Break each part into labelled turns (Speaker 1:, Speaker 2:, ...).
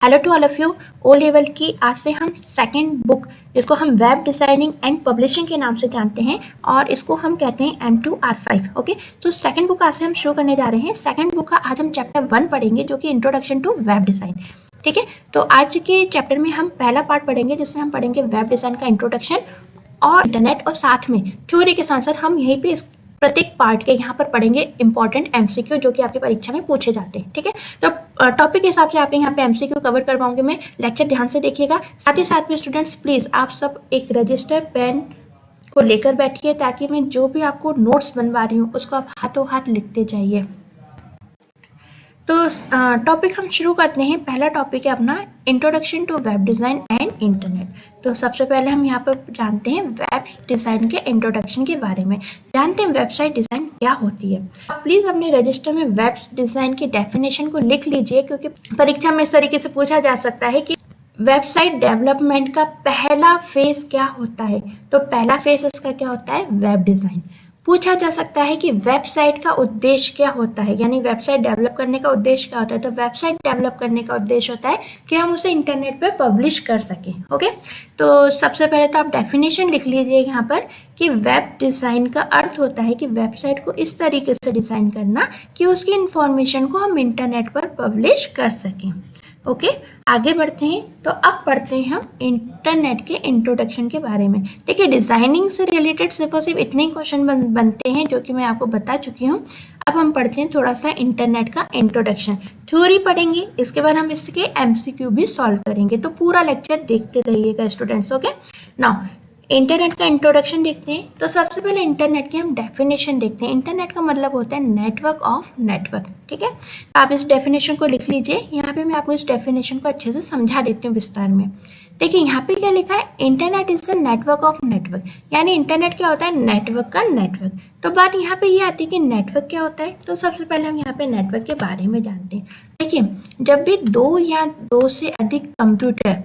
Speaker 1: Hello to all of you. O level की आज से हम सेकंड बुक जिसको हम वेब डिज़ाइनिंग एंड पब्लिशिंग के नाम से जानते हैं और इसको हम कहते हैं M2R5। ओके, तो सेकंड बुक आज से हम शुरू करने जा रहे हैं। सेकंड बुक का आज हम चैप्टर 1 पढ़ेंगे जो कि इंट्रोडक्शन टू वेब डिज़ाइन। ठीक है, तो आज के चैप्टर में हम पहला पार्ट पढ़ेंगे जिसमें हम पढ़ेंगे वेब डिज़ाइन का इंट्रोडक्शन और इंटरनेट, और साथ में थ्योरी के साथ साथ हम यहीं पे प्रत्येक पार्ट के यहाँ पर पढ़ेंगे इंपॉर्टेंट एमसीक्यू जो कि आपकी परीक्षा में पूछे जाते हैं। ठीक है, तो टॉपिक के हिसाब से आपके यहाँ पे एमसीक्यू कवर करवाऊंगे मैं। लेक्चर ध्यान से देखिएगा। साथ ही साथ में स्टूडेंट्स प्लीज़ आप सब एक रजिस्टर पेन को लेकर बैठिए ताकि मैं जो भी आपको नोट्स बनवा रही हूँ उसको आप हाथों हाथ लिखते जाइए। तो टॉपिक हम शुरू करते हैं। पहला टॉपिक है अपना introduction to web design and internet. तो सबसे पहले हम यहाँ पर जानते हैं वेब डिज़ाइन के इंट्रोडक्शन के बारे में। जानते हैं वेबसाइट डिज़ाइन क्या होती है। प्लीज़ अपने रजिस्टर में वेब डिज़ाइन की डेफिनेशन को लिख लीजिए क्योंकि परीक्षा में इस तरीके से पूछा जा सकता है कि वेबसाइट डेवलपमेंट का पहला फेज क्या होता है। तो पहला फेज इसका क्या होता है, वेब डिज़ाइन। पूछा जा सकता है कि वेबसाइट का उद्देश्य क्या होता है, यानी वेबसाइट डेवलप करने का उद्देश्य क्या होता है। तो वेबसाइट डेवलप करने का उद्देश्य होता है कि हम उसे इंटरनेट पे पब्लिश कर सकें। ओके, तो सबसे पहले तो आप डेफिनेशन लिख लीजिए यहाँ पर कि वेब डिज़ाइन का अर्थ होता है कि वेबसाइट को इस तरीके से डिज़ाइन करना कि उसकी इंफॉर्मेशन को हम इंटरनेट पर पब्लिश कर सकें। ओके, आगे बढ़ते हैं। तो अब पढ़ते हैं हम इंटरनेट के इंट्रोडक्शन के बारे में। देखिए, डिज़ाइनिंग से रिलेटेड सिर्फ और सिर्फ इतने ही क्वेश्चन बनते हैं जो कि मैं आपको बता चुकी हूँ। अब हम पढ़ते हैं थोड़ा सा इंटरनेट का इंट्रोडक्शन। थ्योरी पढ़ेंगे, इसके बाद हम इसके एमसीक्यू भी सॉल्व करेंगे। तो पूरा लेक्चर देखते रहिएगा स्टूडेंट्स। ओके, नाउ इंटरनेट का इंट्रोडक्शन देखते हैं। तो सबसे पहले इंटरनेट की हम डेफिनेशन देखते हैं। इंटरनेट का मतलब होता है नेटवर्क ऑफ नेटवर्क। ठीक है, आप इस डेफिनेशन को लिख लीजिए। यहाँ पे मैं आपको इस डेफिनेशन को अच्छे से समझा देती हूँ विस्तार में। देखिए यहाँ पे क्या लिखा है, internet is the network of network, यानी इंटरनेट क्या होता है, नेटवर्क का नेटवर्क। तो बात यहाँ पे ये आती है कि नेटवर्क क्या होता है। तो सबसे पहले हम यहाँ पे नेटवर्क के बारे में जानते हैं। देखिए, जब भी दो या दो से अधिक कंप्यूटर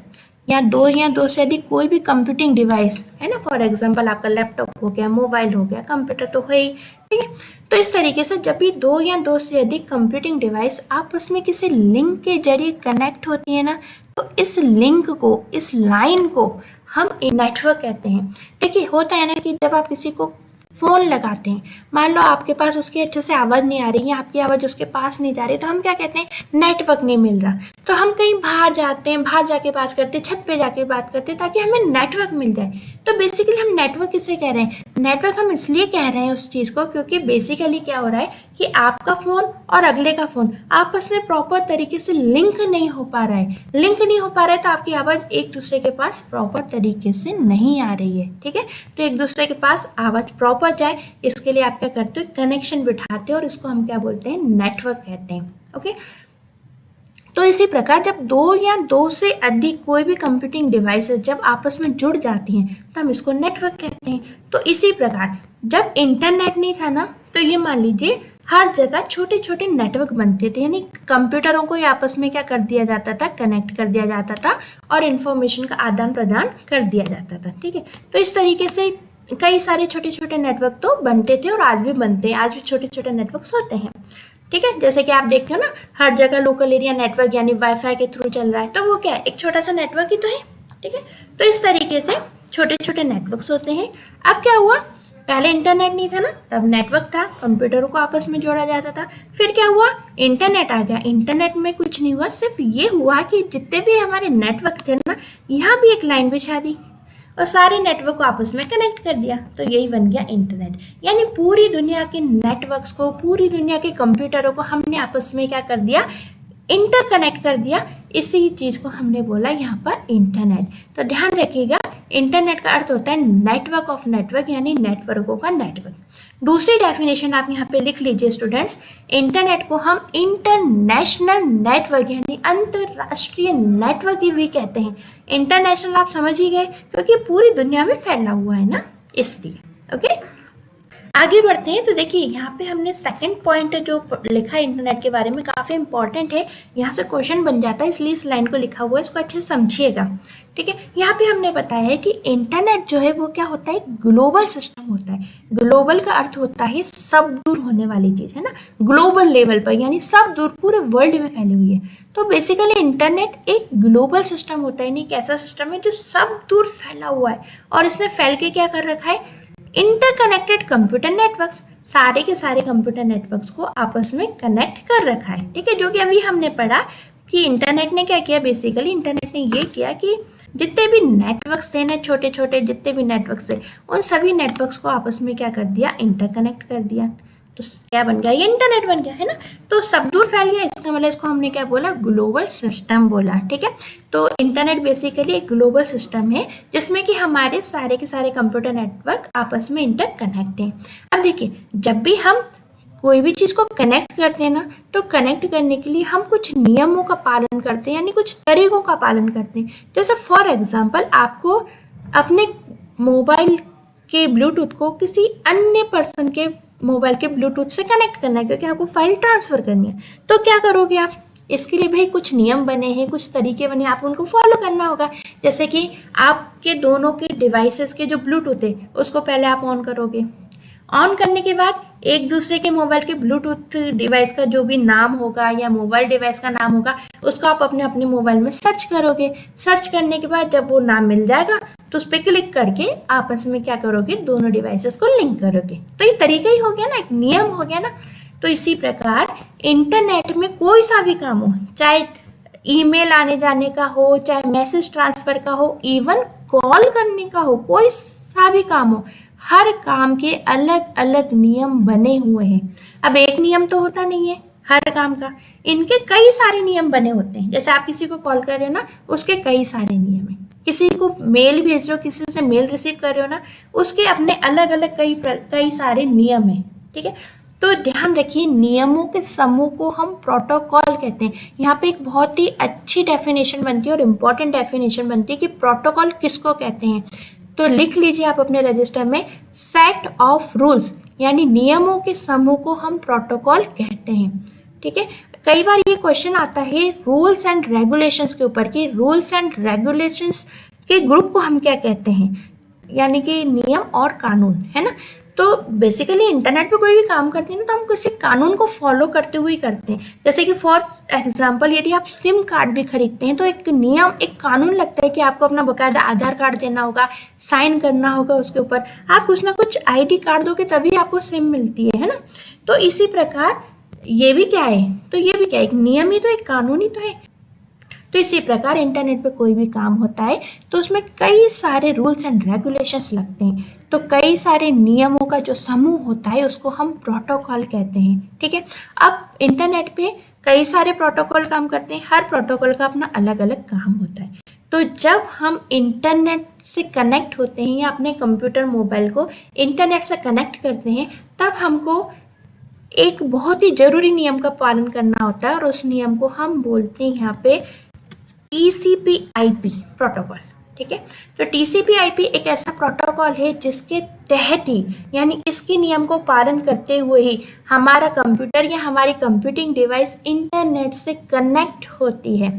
Speaker 1: या दो से अधिक कोई भी कंप्यूटिंग डिवाइस है ना, फॉर एग्जांपल आपका लैपटॉप हो गया, मोबाइल हो गया, कंप्यूटर तो है ही, ठीक है। तो इस तरीके से जब भी दो या दो से अधिक कंप्यूटिंग डिवाइस आपस में किसी लिंक के जरिए कनेक्ट होती है ना, तो इस लिंक को, इस लाइन को हम नेटवर्क कहते हैं। देखिए होता है ना कि जब आप किसी को फ़ोन लगाते हैं, मान लो आपके पास उसकी अच्छे से आवाज़ नहीं आ रही है, आपकी आवाज़ उसके पास नहीं जा रही, तो हम क्या कहते हैं, नेटवर्क नहीं मिल रहा। तो हम कहीं बाहर जाते हैं, बाहर जाके बात करते हैं, छत पे जाके बात करते हैं ताकि हमें नेटवर्क मिल जाए। तो बेसिकली हम नेटवर्क किसे कह रहे हैं, नेटवर्क हम इसलिए कह रहे हैं उस चीज़ को क्योंकि बेसिकली क्या हो रहा है कि आपका फ़ोन और अगले का फ़ोन आपस में प्रॉपर तरीके से लिंक नहीं हो पा रहा है। लिंक नहीं हो पा रहा है तो आपकी आवाज़ एक दूसरे के पास प्रॉपर तरीके से नहीं आ रही है। ठीक है, तो एक दूसरे के पास आवाज़ प्रॉपर जाए इसके लिए आप क्या करते हो, कनेक्शन बिठाते हो, और इसको हम क्या बोलते हैं, नेटवर्क कहते हैं। ओके, तो इसी प्रकार जब दो या दो से अधिक कोई भी कंप्यूटिंग डिवाइसेस जब आपस में जुड़ जाती हैं तो हम इसको नेटवर्क कहते हैं। तो इसी प्रकार जब इंटरनेट नहीं था ना, तो ये मान लीजिए हर जगह छोटे छोटे नेटवर्क बनते थे, यानी कंप्यूटरों को आपस में क्या कर दिया जाता था, कनेक्ट कर दिया जाता था और इंफॉर्मेशन का आदान प्रदान कर दिया जाता था। ठीक है, तो इस तरीके से कई सारे छोटे छोटे नेटवर्क तो बनते थे और आज भी बनते हैं, आज भी छोटे छोटे नेटवर्क्स होते हैं। ठीक है, जैसे कि आप देखते हो ना, हर जगह लोकल एरिया नेटवर्क यानी वाईफाई के थ्रू चल रहा है, तो वो क्या है, एक छोटा सा नेटवर्क ही तो है। ठीक है, तो इस तरीके से छोटे छोटे नेटवर्क्स होते हैं। अब क्या हुआ, पहले इंटरनेट नहीं था ना, तब नेटवर्क था, कंप्यूटरों को आपस में जोड़ा जाता था। फिर क्या हुआ, इंटरनेट आ गया। इंटरनेट में कुछ नहीं हुआ, सिर्फ ये हुआ कि जितने भी हमारे नेटवर्क थे ना, यहाँ भी एक लाइन बिछा दी और सारे नेटवर्क को आपस में कनेक्ट कर दिया, तो यही बन गया इंटरनेट। यानी पूरी दुनिया के नेटवर्क्स को, पूरी दुनिया के कंप्यूटरों को हमने आपस में क्या कर दिया, इंटरकनेक्ट कर दिया। इसी चीज़ को हमने बोला यहाँ पर इंटरनेट। तो ध्यान रखिएगा, इंटरनेट का अर्थ होता है नेटवर्क ऑफ नेटवर्क, यानी नेटवर्कों का नेटवर्क। दूसरी डेफिनेशन आप यहाँ पे लिख लीजिए स्टूडेंट्स, इंटरनेट को हम इंटरनेशनल नेटवर्क यानी अंतरराष्ट्रीय नेटवर्क भी कहते हैं। इंटरनेशनल आप समझ ही गए क्योंकि पूरी दुनिया में फैला हुआ है ना, इसलिए। ओके, आगे बढ़ते हैं। तो देखिए यहाँ पे हमने सेकंड पॉइंट जो लिखा है इंटरनेट के बारे में, काफ़ी इंपॉर्टेंट है, यहाँ से क्वेश्चन बन जाता है, इसलिए इस लाइन को लिखा हुआ है, इसको अच्छे से समझिएगा। ठीक है, यहाँ पे हमने बताया है कि इंटरनेट जो है वो क्या होता है, ग्लोबल सिस्टम होता है। ग्लोबल का अर्थ होता है सब दूर होने वाली चीज़, है ना, ग्लोबल लेवल पर, यानी सब दूर पूरे वर्ल्ड में फैली हुई है। तो बेसिकली इंटरनेट एक ग्लोबल सिस्टम होता है, यानी एक ऐसा सिस्टम है जो सब दूर फैला हुआ है, और इसने फैल के क्या कर रखा है, इंटरकनेक्टेड कंप्यूटर नेटवर्क्स, सारे के सारे कंप्यूटर नेटवर्क्स को आपस में कनेक्ट कर रखा है। ठीक है, जो कि अभी हमने पढ़ा कि इंटरनेट ने क्या किया, बेसिकली इंटरनेट ने ये किया कि जितने भी नेटवर्क्स थे ना, छोटे छोटे जितने भी नेटवर्क्स थे, उन सभी नेटवर्क्स को आपस में क्या कर दिया, इंटरकनेक्ट कर दिया। तो क्या बन गया, ये इंटरनेट बन गया, है ना। तो सब दूर फैल गया, इसका मतलब इसको हमने क्या बोला, ग्लोबल सिस्टम बोला। ठीक है, तो इंटरनेट बेसिकली एक ग्लोबल सिस्टम है जिसमें कि हमारे सारे के सारे कंप्यूटर नेटवर्क आपस में इंटरकनेक्ट हैं। अब देखिए, जब भी हम कोई भी चीज़ को कनेक्ट करते हैं ना, तो कनेक्ट करने के लिए हम कुछ नियमों का पालन करते हैं, यानी कुछ तरीकों का पालन करते हैं। जैसे फॉर एग्जांपल, आपको अपने मोबाइल के ब्लूटूथ को किसी अन्य पर्सन के मोबाइल के ब्लूटूथ से कनेक्ट करना है, क्योंकि आपको फाइल ट्रांसफर करनी है। तो क्या करोगे आप, इसके लिए भाई कुछ नियम बने हैं, कुछ तरीके बने, आप उनको फॉलो करना होगा। जैसे कि आपके दोनों के डिवाइसेस के जो ब्लूटूथ है उसको पहले आप ऑन करोगे, ऑन करने के बाद एक दूसरे के मोबाइल के ब्लूटूथ डिवाइस का जो भी नाम होगा या मोबाइल डिवाइस का नाम होगा उसको आप अपने अपने मोबाइल में सर्च करोगे। सर्च करने के बाद जब वो नाम मिल जाएगा तो उस पर क्लिक करके आपस में क्या करोगे, दोनों डिवाइसेस को लिंक करोगे। तो ये तरीका ही हो गया ना, एक नियम हो गया ना। तो इसी प्रकार इंटरनेट में कोई सा भी काम हो, चाहे ईमेल आने जाने का हो, चाहे मैसेज ट्रांसफर का हो, इवन कॉल करने का हो, कोई सा भी काम हो, हर काम के अलग अलग नियम बने हुए हैं। अब एक नियम तो होता नहीं है हर काम का, इनके कई सारे नियम बने होते हैं। जैसे आप किसी को कॉल कर रहे हो ना, उसके कई सारे नियम हैं। किसी को मेल भेज रहे हो, किसी से मेल रिसीव कर रहे हो ना, उसके अपने अलग अलग कई सारे नियम हैं। ठीक है, तो ध्यान रखिए, नियमों के समूह को हम प्रोटोकॉल कहते हैं। यहाँ पे एक बहुत ही अच्छी डेफिनेशन बनती है और इम्पॉर्टेंट डेफिनेशन बनती है कि प्रोटोकॉल किसको कहते हैं। तो लिख लीजिए आप अपने रजिस्टर में, सेट ऑफ रूल्स, यानी नियमों के समूह को हम प्रोटोकॉल कहते हैं। ठीक है, कई बार ये क्वेश्चन आता है रूल्स एंड रेगुलेशंस के ऊपर कि रूल्स एंड रेगुलेशंस के ग्रुप को हम क्या कहते हैं, यानी कि नियम और कानून, है ना। तो बेसिकली इंटरनेट पे कोई भी काम करते हैं ना, तो हम किसी कानून को फॉलो करते हुए ही करते हैं। जैसे कि फॉर एग्जांपल, यदि आप सिम कार्ड भी खरीदते हैं तो एक नियम, एक कानून लगता है कि आपको अपना बकायदा आधार कार्ड देना होगा, साइन करना होगा उसके ऊपर, आप कुछ ना कुछ आईडी कार्ड दोगे तभी आपको सिम मिलती है ना। तो इसी प्रकार ये भी क्या है, तो ये भी क्या है, एक नियम ही तो, एक कानून ही तो है। तो इसी प्रकार इंटरनेट पे कोई भी काम होता है तो उसमें कई सारे रूल्स एंड रेगुलेशंस लगते हैं। तो कई सारे नियमों का जो समूह होता है उसको हम प्रोटोकॉल कहते हैं। ठीक है, अब इंटरनेट पे कई सारे प्रोटोकॉल काम करते हैं, हर प्रोटोकॉल का अपना अलग अलग काम होता है। तो जब हम इंटरनेट से कनेक्ट होते हैं या अपने कंप्यूटर मोबाइल को इंटरनेट से कनेक्ट करते हैं, तब हमको एक बहुत ही जरूरी नियम का पालन करना होता है, और उस नियम को हम बोलते हैं यहाँ पे TCP/IP प्रोटोकॉल। ठीक है, तो TCP/IP एक ऐसा प्रोटोकॉल है जिसके तहत ही, यानी इसके नियम को पालन करते हुए ही हमारा कंप्यूटर या हमारी कंप्यूटिंग डिवाइस इंटरनेट से कनेक्ट होती है।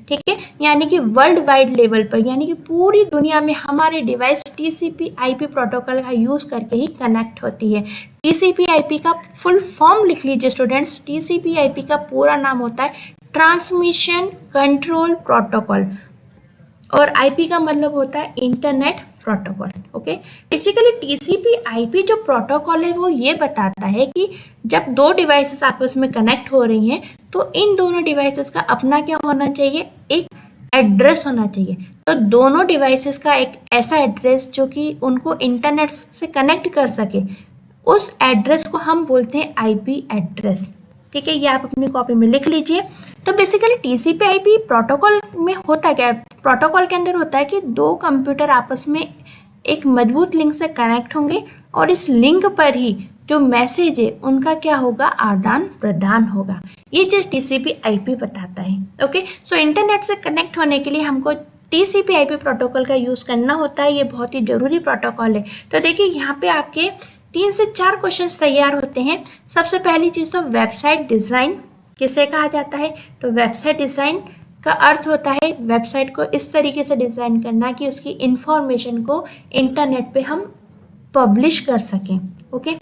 Speaker 1: ठीक है, यानी कि वर्ल्ड वाइड लेवल पर, यानी कि पूरी दुनिया में हमारे डिवाइस TCP/IP प्रोटोकॉल का यूज करके ही कनेक्ट होती है। TCP/IP का फुल फॉर्म लिख लीजिए स्टूडेंट्स। TCP/IP का पूरा नाम होता है ट्रांसमिशन कंट्रोल प्रोटोकॉल, और IP का मतलब होता है internet protocol. Okay, basically TCP/IP जो प्रोटोकॉल है वो ये बताता है कि जब दो डिवाइसेस आपस में कनेक्ट हो रही हैं तो इन दोनों डिवाइसेस का अपना क्या होना चाहिए, एक एड्रेस होना चाहिए। तो दोनों डिवाइसेस का एक ऐसा एड्रेस जो कि उनको इंटरनेट से कनेक्ट कर सके, उस एड्रेस को हम बोलते हैं IP एड्रेस। ठीक है, ये आप अपनी कॉपी में लिख लीजिए। तो बेसिकली TCP/IP प्रोटोकॉल में होता क्या है, प्रोटोकॉल के अंदर होता है कि दो कंप्यूटर आपस में एक मजबूत लिंक से कनेक्ट होंगे, और इस लिंक पर ही जो मैसेज है उनका क्या होगा, आदान प्रदान होगा। ये जो TCP/IP बताता है। ओके, सो इंटरनेट से कनेक्ट होने के लिए हमको TCP/IP प्रोटोकॉल का यूज़ करना होता है। ये बहुत ही ज़रूरी प्रोटोकॉल है। तो देखिए यहाँ पे आपके 3 से 4 क्वेश्चन तैयार होते हैं। सबसे पहली चीज़ तो वेबसाइट डिज़ाइन किसे कहा जाता है? तो वेबसाइट डिज़ाइन का अर्थ होता है वेबसाइट को इस तरीके से डिज़ाइन करना कि उसकी इंफॉर्मेशन को इंटरनेट पे हम पब्लिश कर सकें। ओके,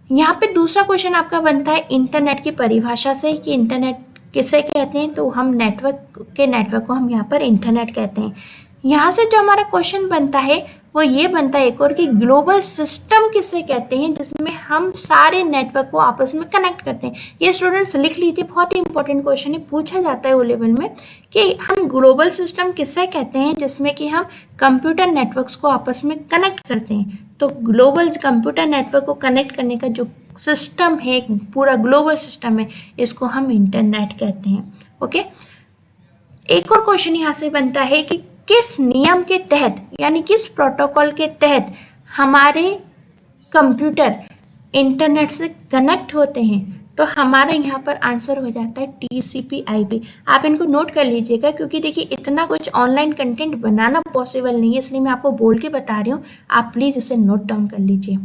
Speaker 1: यहाँ पे दूसरा क्वेश्चन आपका बनता है इंटरनेट की परिभाषा से कि इंटरनेट किसे कहते हैं? तो हम नेटवर्क को हम यहाँ पर इंटरनेट कहते हैं। यहाँ से जो हमारा क्वेश्चन बनता है वो ये बनता है एक और कि ग्लोबल सिस्टम किसे कहते हैं, जिसमें हम सारे नेटवर्क को आपस में कनेक्ट करते हैं। ये स्टूडेंट्स लिख लीजिए, बहुत ही इंपॉर्टेंट क्वेश्चन है, पूछा जाता है ओ लेवल में कि हम ग्लोबल सिस्टम किसे कहते हैं जिसमें कि हम कंप्यूटर नेटवर्क्स को आपस में कनेक्ट करते हैं। तो ग्लोबल कंप्यूटर नेटवर्क को कनेक्ट करने का जो सिस्टम है, पूरा ग्लोबल सिस्टम है, इसको हम इंटरनेट कहते हैं। ओके, एक और क्वेश्चन यहाँ से बनता है कि किस नियम के तहत यानी किस प्रोटोकॉल के तहत हमारे कंप्यूटर इंटरनेट से कनेक्ट होते हैं? तो हमारा यहाँ पर आंसर हो जाता है TCP/IP। आप इनको नोट कर लीजिएगा क्योंकि देखिए इतना कुछ ऑनलाइन कंटेंट बनाना पॉसिबल नहीं है, इसलिए मैं आपको बोल के बता रही हूँ, आप प्लीज़ इसे नोट डाउन कर लीजिए।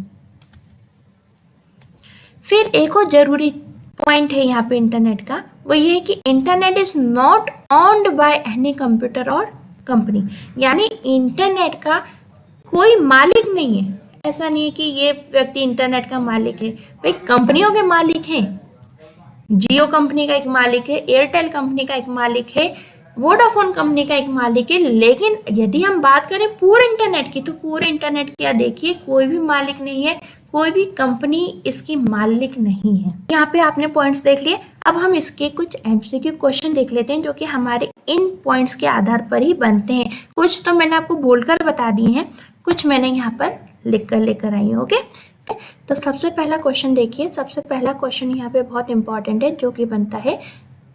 Speaker 1: फिर एक और जरूरी पॉइंट है यहाँ पे इंटरनेट का, वो ये है कि internet is not owned by any computer और कंपनी, यानी इंटरनेट का कोई मालिक नहीं है। ऐसा नहीं है कि ये व्यक्ति इंटरनेट का मालिक है, भाई कंपनियों के मालिक हैं। जियो कंपनी का एक मालिक है, एयरटेल कंपनी का एक मालिक है, वोडाफोन कंपनी का एक मालिक है। लेकिन यदि हम बात करें पूरे इंटरनेट की, तो पूरे इंटरनेट की देखिए कोई भी मालिक नहीं है, कोई भी कंपनी इसकी मालिक नहीं है। यहाँ पे आपने पॉइंट्स देख लिए। अब हम इसके कुछ MCQ क्वेश्चन देख लेते हैं जो कि हमारे इन पॉइंट्स के आधार पर ही बनते हैं। कुछ तो मैंने आपको बोलकर बता दिए हैं, कुछ मैंने यहाँ पर लेकर आई हूँ। ओके, तो सबसे पहला क्वेश्चन देखिए। सबसे पहला क्वेश्चन यहाँ पे बहुत इंपॉर्टेंट है जो कि बनता है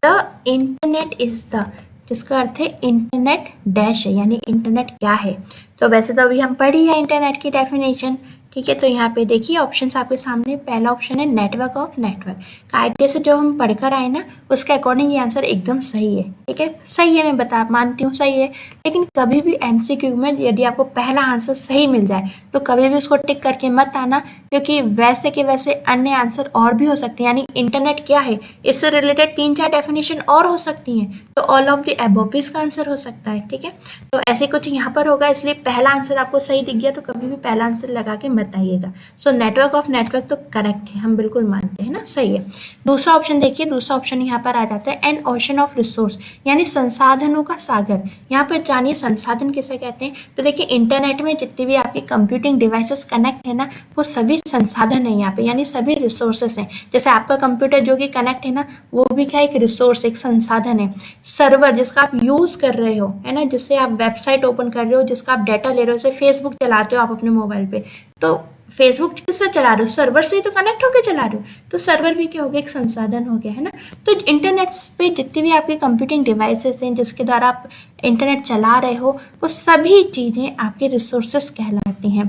Speaker 1: द इंटरनेट इज द, जिसका अर्थ है इंटरनेट डैश है, यानी इंटरनेट क्या है। तो वैसे तो अभी हम पढ़ी है इंटरनेट की डेफिनेशन, ठीक है। तो यहाँ पे देखिए ऑप्शंस आपके सामने, पहला ऑप्शन है नेटवर्क ऑफ नेटवर्क। कायदे से जो हम पढ़कर आए ना उसके अकॉर्डिंग ये आंसर एकदम सही है, ठीक है, सही है, मैं मानती हूँ सही है। लेकिन कभी भी MCQ में यदि आपको पहला आंसर सही मिल जाए तो कभी भी उसको टिक करके मत आना, क्योंकि वैसे के वैसे अन्य आंसर और भी हो सकते हैं। यानी इंटरनेट क्या है इससे रिलेटेड 3-4 डेफिनेशन और हो सकती हैं, तो ऑल ऑफ द अबव भी इसका आंसर हो सकता है, ठीक है। तो ऐसे कुछ यहाँ पर होगा, इसलिए पहला आंसर आपको सही दिख गया तो कभी भी पहला आंसर लगा के मत आइएगा। सो नेटवर्क ऑफ नेटवर्क तो करेक्ट है, हम बिल्कुल मानते हैं ना, सही है। दूसरा ऑप्शन देखिए, दूसरा ऑप्शन यहाँ पर आ जाता है एन ओशन ऑफ रिसोर्स, यानी संसाधनों का सागर। यहाँ पर जानिए संसाधन किसे कहते हैं। तो देखिए इंटरनेट में जितनी भी आपकी कंप्यूटिंग डिवाइसेस कनेक्ट है ना, वो सभी संसाधन है यहाँ पे, यानी सभी रिसोर्सेस हैं। जैसे आपका कंप्यूटर जो कि कनेक्ट है ना, वो भी क्या एक रिसोर्स, एक संसाधन है। सर्वर जिसका आप यूज कर रहे हो, है ना, जिससे आप वेबसाइट ओपन कर रहे हो, जिसका आप डाटा ले रहे हो, जैसे फेसबुक चलाते हो आप अपने मोबाइल पे, तो फेसबुक किससे चला रहे हो, सर्वर से ही तो कनेक्ट होकर चला रहे हो, तो सर्वर भी क्या हो गया, एक संसाधन हो गया, है ना। तो इंटरनेट पे जितनी भी आपकी कंप्यूटिंग डिवाइसेस हैं जिसके द्वारा आप इंटरनेट चला रहे हो, वो सभी चीज़ें आपके रिसोर्सेस कहलाती हैं,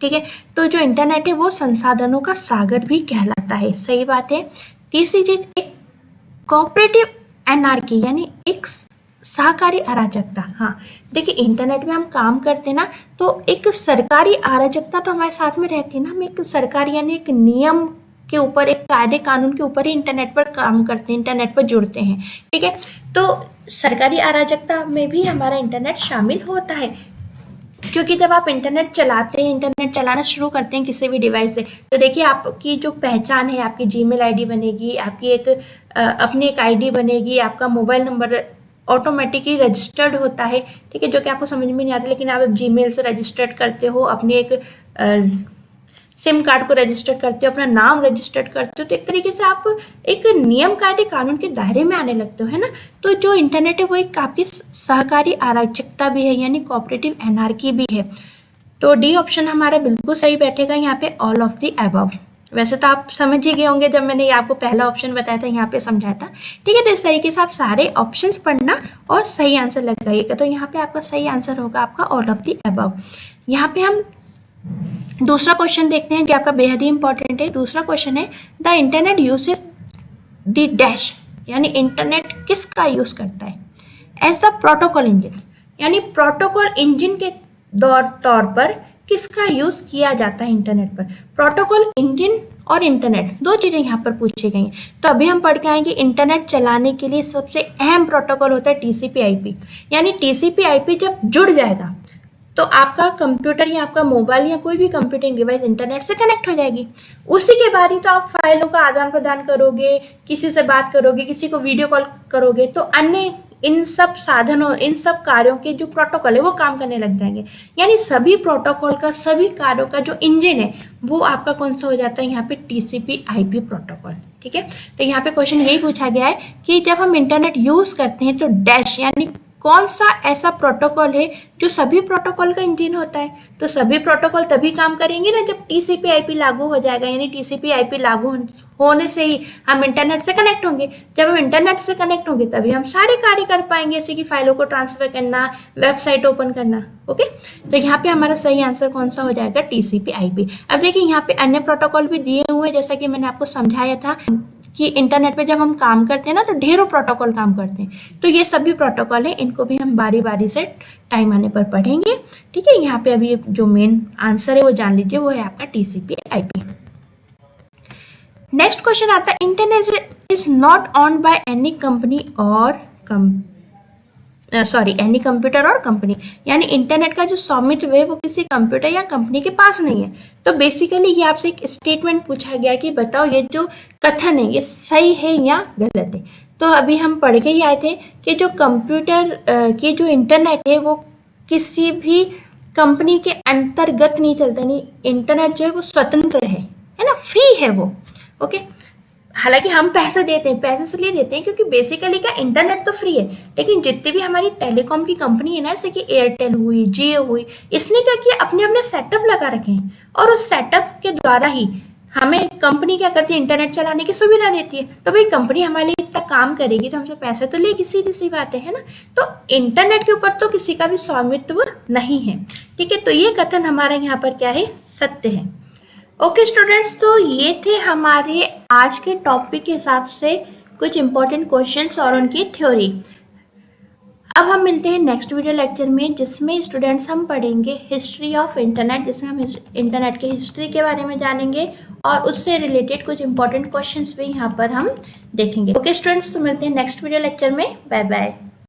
Speaker 1: ठीक है। तो जो इंटरनेट है वो संसाधनों का सागर भी कहलाता है, सही बात है। तीसरी चीज, एक कोऑपरेटिव एनार्की, यानी एक सहकारी अराजकता। हाँ देखिए इंटरनेट में हम काम करते हैं ना, तो एक सरकारी अराजकता तो हमारे साथ में रहती है ना। हम एक सरकारी यानी एक नियम के ऊपर, एक कायदे कानून के ऊपर ही इंटरनेट पर काम करते हैं, इंटरनेट पर जुड़ते हैं, ठीक है। तो सरकारी अराजकता में भी हमारा इंटरनेट शामिल होता है, क्योंकि जब आप इंटरनेट चलाते हैं, इंटरनेट चलाना शुरू करते हैं किसी भी डिवाइस से, तो देखिए आपकी जो पहचान है, आपकी जीमेल आईडी बनेगी, आपकी एक अपनी एक आईडी बनेगी, आपका मोबाइल नंबर ऑटोमेटिकली रजिस्टर्ड होता है, ठीक है, जो कि आपको समझ में नहीं आता, लेकिन आप जीमेल से रजिस्टर्ड करते हो, अपनी एक सिम कार्ड को रजिस्टर करते हो, अपना नाम रजिस्टर करते हो, तो एक तरीके से आप एक नियम कायदे कानून के दायरे में आने लगते हो, है ना। तो जो इंटरनेट है वो एक काफी सहकारी अराजकता भी है, यानी कोऑपरेटिव एनार्की भी है। तो डी ऑप्शन हमारा बिल्कुल सही बैठेगा यहाँ पे, ऑल ऑफ द अबव। वैसे तो आप समझ ही गए होंगे जब मैंने ये आपको पहला ऑप्शन बताया था, यहाँ पे समझाया था, ठीक है। तो इस तरीके से आप सारे ऑप्शंस पढ़ना और सही आंसर लगाइएगा। तो यहाँ पे आपका सही आंसर होगा आपका ऑल ऑफ द अबव। यहाँ पे हम दूसरा क्वेश्चन देखते हैं जो आपका बेहद ही इंपॉर्टेंट है। दूसरा क्वेश्चन है the internet uses the dash, यानी इंटरनेट किसका यूज करता है एज द प्रोटोकॉल इंजन, यानी प्रोटोकॉल इंजन के तौर पर किसका यूज किया जाता है इंटरनेट पर? प्रोटोकॉल, इंजन और इंटरनेट, दो चीजें यहाँ पर पूछी गई हैं। तो अभी हम पढ़ के आएंगे इंटरनेट चलाने के लिए सबसे अहम प्रोटोकॉल होता है टीसीपी/आईपी। यानी टीसीपी/आईपी जब जुड़ जाएगा तो आपका कंप्यूटर या आपका मोबाइल या कोई भी कंप्यूटिंग डिवाइस इंटरनेट से कनेक्ट हो जाएगी। उसी के बाद ही तो आप फाइलों का आदान प्रदान करोगे, किसी से बात करोगे, किसी को वीडियो कॉल करोगे, तो अन्य इन सब साधनों, इन सब कार्यों के जो प्रोटोकॉल है वो काम करने लग जाएंगे। यानी सभी प्रोटोकॉल का, सभी कार्यों का जो इंजन है वो आपका कौन सा हो जाता है यहाँ पे? टीसीपी/आईपी प्रोटोकॉल। ठीक है, तो यहाँ पे क्वेश्चन यही पूछा गया है कि जब हम इंटरनेट यूज करते हैं तो डैश यानी कौन सा ऐसा प्रोटोकॉल है जो सभी प्रोटोकॉल का इंजन होता है? तो सभी प्रोटोकॉल तभी काम करेंगे ना जब टीसीपी/आईपी लागू हो जाएगा। यानी टीसीपी/आईपी लागू होने से ही हम इंटरनेट से कनेक्ट होंगे। जब हम इंटरनेट से कनेक्ट होंगे तभी हम सारे कार्य कर पाएंगे, जैसे कि फाइलों को ट्रांसफर करना, वेबसाइट ओपन करना। ओके, तो यहाँ पे हमारा सही आंसर कौन सा हो जाएगा? टीसीपी/आईपी। अब देखिए यहाँ पे अन्य प्रोटोकॉल भी दिए हुए हैं, जैसा कि मैंने आपको समझाया था कि इंटरनेट पे जब हम काम करते हैं ना तो ढेरों प्रोटोकॉल काम करते हैं। तो ये सभी प्रोटोकॉल है, इनको भी हम बारी बारी से टाइम आने पर पढ़ेंगे। ठीक है, यहाँ पे अभी जो मेन आंसर है वो जान लीजिए, वो है आपका टीसीपी/आईपी। नेक्स्ट क्वेश्चन आता है internet is not on by any company और एनी कंप्यूटर और कंपनी। यानी इंटरनेट का जो स्वामित्व है वो किसी कंप्यूटर या कंपनी के पास नहीं है। तो बेसिकली ये आपसे एक स्टेटमेंट पूछा गया कि बताओ ये जो कथन है ये सही है या गलत है। तो अभी हम पढ़ के ही आए थे कि जो कंप्यूटर की जो इंटरनेट है वो किसी भी कंपनी के अंतर्गत नहीं चलता। नहीं, इंटरनेट जो है वो स्वतंत्र है ना, फ्री है वो। ओके, हालांकि हम पैसे देते हैं, पैसे इसलिए देते हैं क्योंकि बेसिकली क्या इंटरनेट तो फ्री है, लेकिन जितनी भी हमारी टेलीकॉम की कंपनी है ना, जैसे कि एयरटेल हुई, जियो हुई, इसने क्या किया, अपने अपने सेटअप लगा रखे हैं और उस सेटअप के द्वारा ही हमें कंपनी क्या करती है, इंटरनेट चलाने की सुविधा देती है। तो भाई कंपनी हमारे लिए इतना काम करेगी तो हमसे पैसे तो लेगी, सीधी सी बात है ना। तो इंटरनेट के ऊपर तो किसी का भी स्वामित्व नहीं है। ठीक है, तो ये कथन हमारे यहाँ पर क्या है, सत्य है। ओके स्टूडेंट्स, तो ये थे हमारे आज के टॉपिक के हिसाब से कुछ इंपॉर्टेंट क्वेश्चंस और उनकी थ्योरी। अब हम मिलते हैं नेक्स्ट वीडियो लेक्चर में, जिसमें स्टूडेंट्स हम पढ़ेंगे हिस्ट्री ऑफ इंटरनेट, जिसमें हम इंटरनेट के हिस्ट्री के बारे में जानेंगे और उससे रिलेटेड कुछ इंपॉर्टेंट क्वेश्चंस भी यहाँ पर हम देखेंगे। ओके स्टूडेंट्स, तो मिलते हैं नेक्स्ट वीडियो लेक्चर में। Bye bye.